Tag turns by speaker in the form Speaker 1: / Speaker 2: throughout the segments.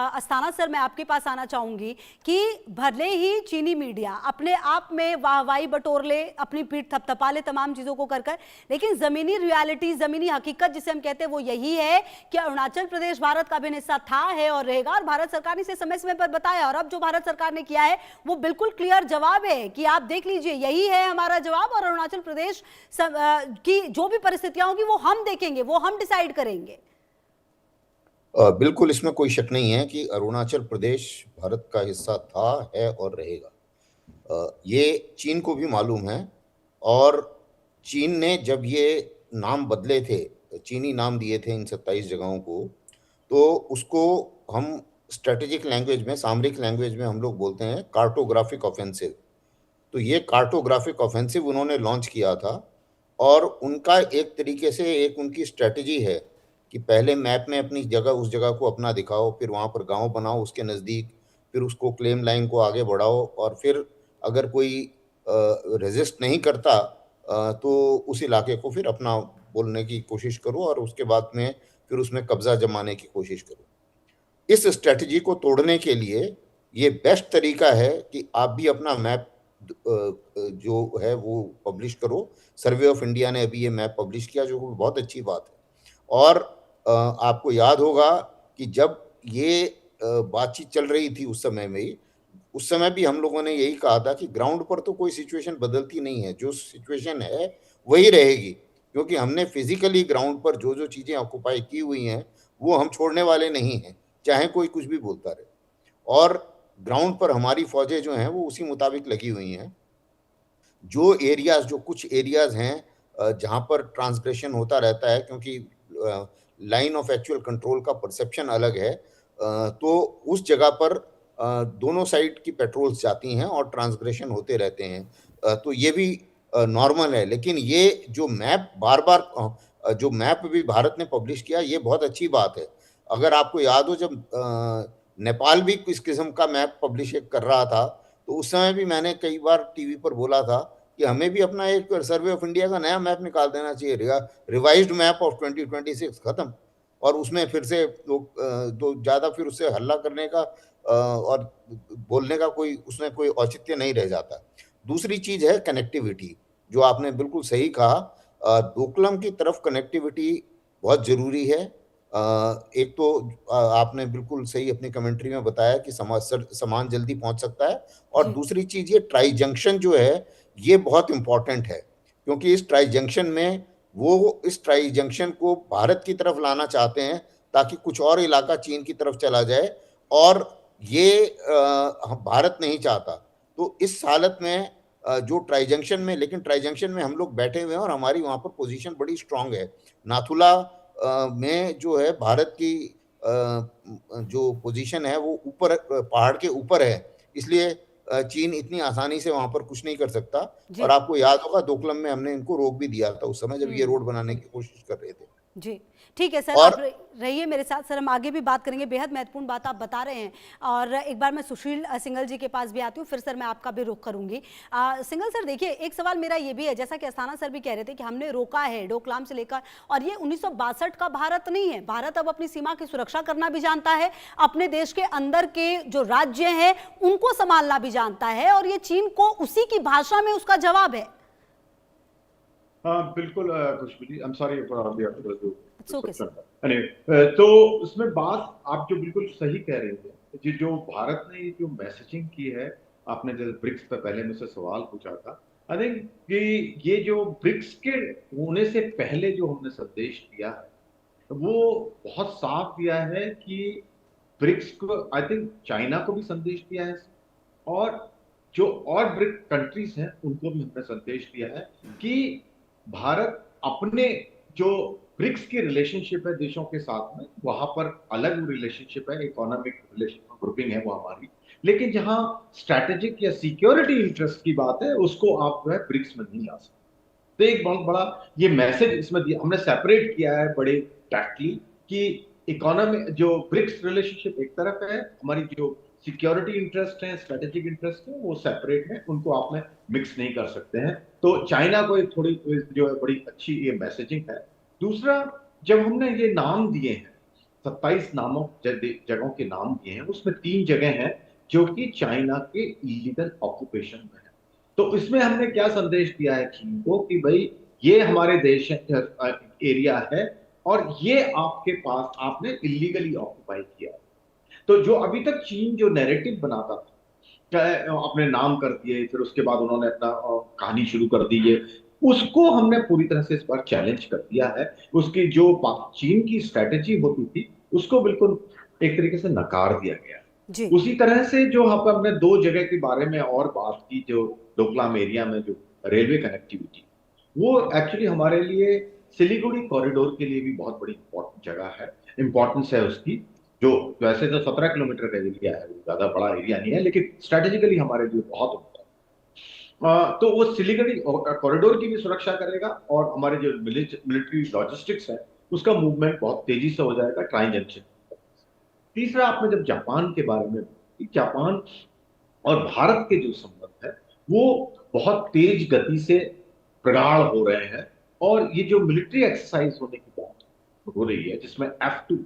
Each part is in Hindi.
Speaker 1: अस्थाना सर, मैं आपके पास आना चाहूंगी कि भले ही चीनी मीडिया अपने आप में वाहवाही बटोर ले, अपनी पीठ थपथपा ले तमाम चीजों को कर कर, लेकिन जमीनी रियलिटी, जमीनी हकीकत जिसे हम कहते हैं वो यही है कि अरुणाचल प्रदेश भारत का भी हिस्सा था, है और रहेगा। और भारत सरकार ने इसे समय समय पर बताया, और अब जो भारत सरकार ने किया है वो बिल्कुल क्लियर जवाब है कि आप देख लीजिए, यही है हमारा जवाब, और अरुणाचल प्रदेश की जो भी परिस्थितियां होगी वो हम देखेंगे, वो हम डिसाइड करेंगे।
Speaker 2: बिल्कुल, इसमें कोई शक नहीं है कि अरुणाचल प्रदेश भारत का हिस्सा था, है और रहेगा। ये चीन को भी मालूम है, और चीन ने जब ये नाम बदले थे, चीनी नाम दिए थे इन 27 जगहों को, तो उसको हम स्ट्रेटेजिक लैंग्वेज में, सामरिक लैंग्वेज में हम लोग बोलते हैं कार्टोग्राफिक ऑफेंसिव। तो ये कार्टोग्राफिक ऑफेंसिव उन्होंने लॉन्च किया था, और उनका एक तरीके से एक उनकी स्ट्रेटजी है कि पहले मैप में अपनी जगह, उस जगह को अपना दिखाओ, फिर वहाँ पर गांव बनाओ उसके नज़दीक, फिर उसको क्लेम लाइन को आगे बढ़ाओ, और फिर अगर कोई रेजिस्ट नहीं करता तो उस इलाके को फिर अपना बोलने की कोशिश करो, और उसके बाद में फिर उसमें कब्जा जमाने की कोशिश करो। इस स्ट्रेटजी को तोड़ने के लिए ये बेस्ट तरीका है कि आप भी अपना मैप जो है वो पब्लिश करो। सर्वे ऑफ इंडिया ने अभी ये मैप पब्लिश किया, जो बहुत अच्छी बात है। और आपको याद होगा कि जब ये बातचीत चल रही थी उस समय में ही, उस समय भी हम लोगों ने यही कहा था कि ग्राउंड पर तो कोई सिचुएशन बदलती नहीं है, जो सिचुएशन है वही रहेगी, क्योंकि हमने फिजिकली ग्राउंड पर जो जो चीज़ें ऑक्युपाई की हुई हैं वो हम छोड़ने वाले नहीं हैं, चाहे कोई कुछ भी बोलता रहे। और ग्राउंड पर हमारी फौजें जो हैं वो उसी मुताबिक लगी हुई हैं। जो एरियाज़, जो कुछ एरियाज़ हैं जहाँ पर ट्रांसग्रेशन होता रहता है, क्योंकि लाइन ऑफ एक्चुअल कंट्रोल का परसेप्शन अलग है, तो उस जगह पर दोनों साइड की पेट्रोल्स जाती हैं और ट्रांसग्रेशन होते रहते हैं। तो ये भी नॉर्मल है। लेकिन ये जो मैप बार-बार जो मैप भी भारत ने पब्लिश किया, ये बहुत अच्छी बात है। अगर आपको याद हो, जब नेपाल भी इस किस्म का मैप पब्लिश कर रहा था, तो उस समय भी मैंने कई बार टीवी पर बोला था कि हमें भी अपना एक सर्वे ऑफ इंडिया का नया मैप निकाल देना चाहिए, रिवाइज्ड मैप ऑफ 2026 खत्म, और उसमें फिर से लोग तो ज़्यादा फिर उससे हल्ला करने का और बोलने का कोई उसमें कोई औचित्य नहीं रह जाता। दूसरी चीज़ है कनेक्टिविटी, जो आपने बिल्कुल सही कहा। डोकलाम की तरफ कनेक्टिविटी बहुत ज़रूरी है। एक तो आपने बिल्कुल सही अपनी कमेंट्री में बताया कि सामान जल्दी पहुंच सकता है, और
Speaker 1: जी।
Speaker 2: दूसरी चीज़ ये ट्राई जंक्शन जो है, ये बहुत इम्पोर्टेंट है, क्योंकि इस ट्राई जंक्शन में वो इस ट्राई जंक्शन को भारत की तरफ लाना चाहते हैं, ताकि कुछ और इलाका चीन की तरफ चला जाए, और ये भारत नहीं चाहता। तो इस हालत में जो ट्राई जंक्शन में, लेकिन ट्राई जंक्शन में हम लोग बैठे हुए हैं और हमारी वहाँ पर पोजीशन बड़ी स्ट्रांग है। नाथुला में जो है भारत की जो पोजीशन है वो ऊपर, पहाड़ के ऊपर है, इसलिए चीन इतनी आसानी से वहाँ पर कुछ नहीं कर सकता। और
Speaker 1: जी।
Speaker 2: आपको याद होगा डोकलाम में हमने इनको रोक भी दिया था उस समय, जब ये रोड बनाने की कोशिश कर रहे थे।
Speaker 1: जी, ठीक है सर,
Speaker 2: और
Speaker 1: आप रहिए मेरे साथ सर, हम आगे भी बात करेंगे। बेहद महत्वपूर्ण बात आप बता रहे हैं। और एक बार मैं सुशील सिंघल जी के पास भी आती हूँ, फिर सर मैं आपका भी रुख करूंगी। सिंघल सर देखिए, एक सवाल मेरा ये भी है, जैसा कि अस्थाना सर भी कह रहे थे कि हमने रोका है डोकलाम से लेकर, और ये 1962 का भारत नहीं है। भारत अब अपनी सीमा की सुरक्षा करना भी जानता है, अपने देश के अंदर के जो राज्य हैं उनको संभालना भी जानता है, और ये चीन को उसी की भाषा में उसका जवाब है।
Speaker 3: हाँ बिल्कुल Khushboo ji, I am sorry for the
Speaker 1: Anyway,
Speaker 3: तो उसमें बात आप जो बिल्कुल सही कह रहे थे, जो भारत ने जो मैसेजिंग की है, आपने जैसे ब्रिक्स पे पहले मुझसे सवाल पूछा था, आई थिंक कि ये जो ब्रिक्स के होने से पहले जो हमने संदेश दिया है वो बहुत साफ दिया है कि ब्रिक्स को, आई थिंक चाइना को भी संदेश दिया है, और जो और ब्रिक कंट्रीज हैं उनको भी हमने संदेश दिया है कि भारत अपने जो ब्रिक्स की रिलेशनशिप है देशों के साथ में, वहां पर अलग रिलेशनशिप है, इकोनॉमिक रिलेशन ग्रुपिंग है वो हमारी, लेकिन जहां स्ट्रैटेजिक या सिक्योरिटी इंटरेस्ट की बात है उसको आप जो है ब्रिक्स में नहीं ला सकते। तो एक बहुत बड़ा ये मैसेज इसमें दिया, हमने सेपरेट किया है बड़े टैक्टली कि इकोनॉमी जो ब्रिक्स रिलेशनशिप एक तरफ है, हमारी जो सिक्योरिटी इंटरेस्ट है, स्ट्रेटेजिक इंटरेस्ट है, वो सेपरेट है, उनको आप में मिक्स नहीं कर सकते हैं। तो चाइना को एक थोड़ी जो है बड़ी अच्छी ये मैसेजिंग है। दूसरा, जब हमने ये नाम दिए हैं 27 नामों जगहों के नाम दिए हैं, उसमें 3 जगह हैं जो कि चाइना के इलीगल ऑक्यूपेशन में है। तो इसमें हमने क्या संदेश दिया है चीन को कि भाई ये हमारे देश एरिया है और ये आपके पास आपने इलीगली ऑक्यूपाई किया है। तो जो अभी तक चीन जो नैरेटिव बनाता था, चाहे अपने नाम कर दिए, फिर उसके बाद उन्होंने अपना कहानी शुरू कर दी है, उसको हमने पूरी तरह से इस बार चैलेंज कर दिया है। उसकी जो चीन की स्ट्रेटेजी होती थी उसको बिल्कुल एक तरीके से नकार दिया गया।
Speaker 1: जी
Speaker 3: उसी तरह से जो हमने 2 जगह के बारे में और बात की, जो डोकलाम एरिया में जो रेलवे कनेक्टिविटी, वो एक्चुअली हमारे लिए सिलीगुड़ी कॉरिडोर के लिए भी बहुत बड़ी इंपॉर्टेंट जगह है, इंपॉर्टेंस है उसकी। जो वैसे तो 17 किलोमीटर का एरिया है, ज्यादा बड़ा एरिया नहीं है, लेकिन स्ट्रेटेजिकली हमारे लिए बहुत इंपॉर्टेंट। तो वो सिलीगुड़ी कॉरिडोर की भी सुरक्षा करेगा और हमारे जो मिलिट्री लॉजिस्टिक्स है उसका मूवमेंट बहुत तेजी से हो जाएगा ट्राई जंक्शन। तीसरा, आपने जब जापान के बारे में, जापान और भारत के जो संबंध है वो बहुत तेज गति से प्रगाढ़ हो रहे हैं। और ये जो मिलिट्री एक्सरसाइज होने की बात हो रही है, जिसमें F2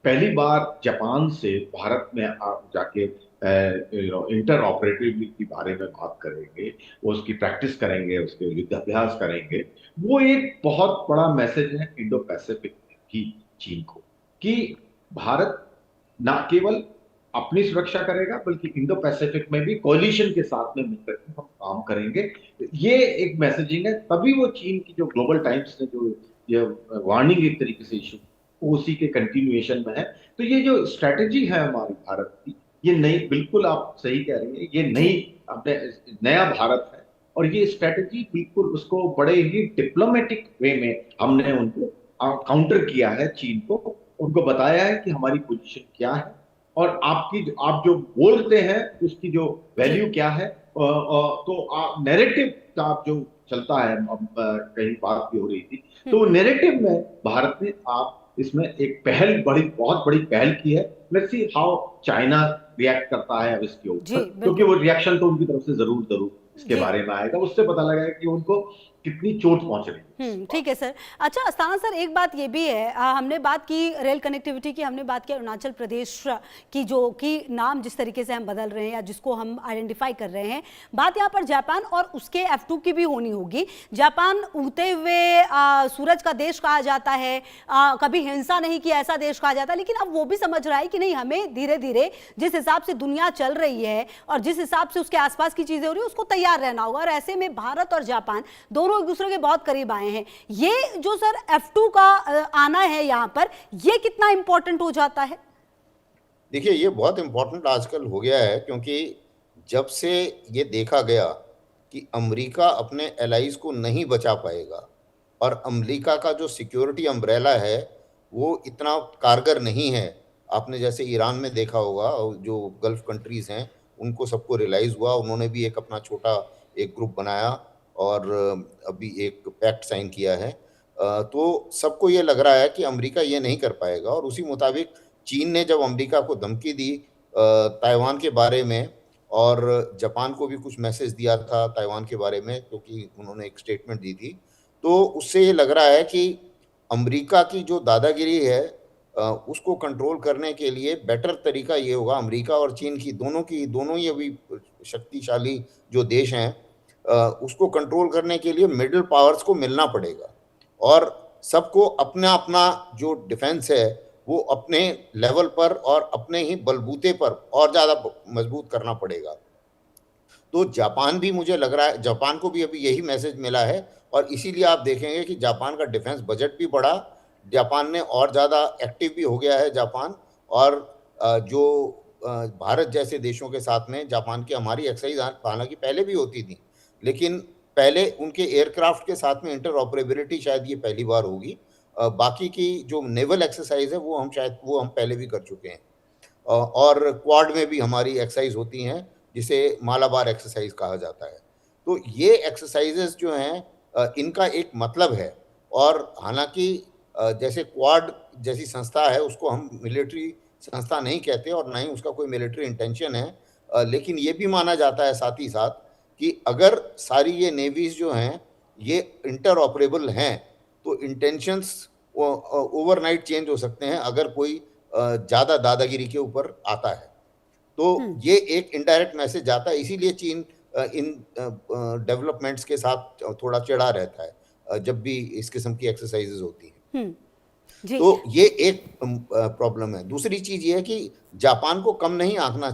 Speaker 3: पहली बार जापान से भारत में जाके इंटर ऑपरेटिवली के बारे में बात करेंगे, वो उसकी प्रैक्टिस करेंगे, उसके युद्धाभ्यास करेंगे, वो एक बहुत बड़ा मैसेज है इंडो पैसिफिक की चीन को कि भारत ना केवल अपनी सुरक्षा करेगा बल्कि इंडो पैसिफिक में भी कोलिशन के साथ में मिलकर के हम काम करेंगे। ये एक मैसेजिंग है। तभी वो चीन की जो ग्लोबल टाइम्स ने जो ये वार्निंग एक तरीके से इशू, उसी के कंटिन्यूएशन में है। तो ये जो स्ट्रेटेजी है हमारी भारत की, ये नई, बिल्कुल आप सही कह रही हैं, ये नई अपने नया भारत है और ये स्ट्रेटेजी बिल्कुल उसको बड़े ही डिप्लोमेटिक वे में हमने उनको काउंटर किया है चीन को, उनको बताया है कि हमारी पोजीशन क्या है और आप जो बोलते हैं उसकी जो वैल्यू क्या है। तो नैरेटिव आप जो चलता है, कहीं बात भी हो रही थी, तो नैरेटिव में भारत ने आप इसमें एक बहुत बड़ी पहल की है। Let's see how China react करता है अब इसके ऊपर, क्योंकि वो रिएक्शन तो उनकी तरफ से जरूर इसके बारे में आएगा, उससे पता लगेगा कि उनको कितनी चोट पहुंच रही है।
Speaker 1: ठीक है सर। अच्छा अस्थाना सर, एक बात ये भी है, हमने बात की रेल कनेक्टिविटी की, हमने बात की अरुणाचल प्रदेश की, जो कि नाम जिस तरीके से हम बदल रहे हैं या जिसको हम आइडेंटिफाई कर रहे हैं, बात यहाँ पर जापान और उसके F2 की भी होनी होगी। जापान उगते हुए सूरज का देश कहा जाता है, कभी हिंसा नहीं की ऐसा देश कहा जाता है, लेकिन अब वो भी समझ रहा है कि नहीं, हमें धीरे धीरे जिस हिसाब से दुनिया चल रही है और जिस हिसाब से उसके आसपास की चीजें हो रही है उसको तैयार रहना होगा। और ऐसे में भारत और जापान दोनों एक दूसरे के बहुत करीब आए हैं। ये जो सर F2 का आना है यहाँ पर, ये कितना इंपॉर्टेंट हो जाता है?
Speaker 2: देखिए, ये बहुत इंपॉर्टेंट आजकल हो गया है, क्योंकि जब से ये देखा गया कि अमेरिका अपने एलाइज को नहीं बचा पाएगा और अमेरिका का जो सिक्योरिटी अम्ब्रेला है वो इतना कारगर नहीं है। आपने जैसे ईरान में देखा होगा, जो गल्फ कंट्रीज़ हैं उनको सबको रियलाइज़ हुआ, उन्होंने भी एक अपना छोटा एक ग्रुप बनाया और अभी एक पैक्ट साइन किया है। तो सबको ये लग रहा है कि अमेरिका ये नहीं कर पाएगा। और उसी मुताबिक चीन ने जब अमेरिका को धमकी दी ताइवान के बारे में, और जापान को भी कुछ मैसेज दिया था ताइवान के बारे में, क्योंकि उन्होंने एक स्टेटमेंट दी थी, तो उससे ये लग रहा है कि अमेरिका की जो दादागिरी है उसको कंट्रोल करने के लिए बेटर तरीका ये होगा, अमेरिका और चीन की दोनों ही अभी शक्तिशाली जो देश हैं, उसको कंट्रोल करने के लिए मिडिल पावर्स को मिलना पड़ेगा और सबको अपना अपना जो डिफेंस है वो अपने लेवल पर और अपने ही बलबूते पर और ज़्यादा मजबूत करना पड़ेगा। तो जापान भी, मुझे लग रहा है जापान को भी अभी यही मैसेज मिला है और इसीलिए आप देखेंगे कि जापान का डिफेंस बजट भी बढ़ा, जापान ने और ज़्यादा एक्टिव भी हो गया है जापान। और जो भारत जैसे देशों के साथ में जापान की हमारी एक्सरसाइज हालांकि पहले भी होती थी, लेकिन पहले उनके एयरक्राफ्ट के साथ में इंटरऑपरेबिलिटी शायद ये पहली बार होगी। बाकी की जो नेवल एक्सरसाइज है वो हम पहले भी कर चुके हैं। और क्वाड में भी हमारी एक्सरसाइज होती हैं, जिसे मालाबार एक्सरसाइज कहा जाता है। तो ये एक्सरसाइजेस जो हैं इनका एक मतलब है। और हालांकि जैसे क्वाड जैसी संस्था है उसको हम मिलिट्री संस्था नहीं कहते और ना ही उसका कोई मिलिट्री इंटेंशन है, लेकिन ये भी माना जाता है साथ ही साथ कि अगर सारी ये नेवीज जो हैं ये इंटर ऑपरेबल हैं तो इंटेंशंस ओवरनाइट चेंज हो सकते हैं। अगर कोई ज्यादा दादागिरी के ऊपर आता है। तो ये एक इनडायरेक्ट मैसेज जाता है, इसीलिए चीन इन डेवलपमेंट्स के साथ थोड़ा चिढ़ा रहता है जब भी इस किस्म की एक्सरसाइजेज होती हैं।
Speaker 1: जी
Speaker 2: तो ये एक प्रॉब्लम है। दूसरी चीज ये है कि जापान को कम नहीं आंकना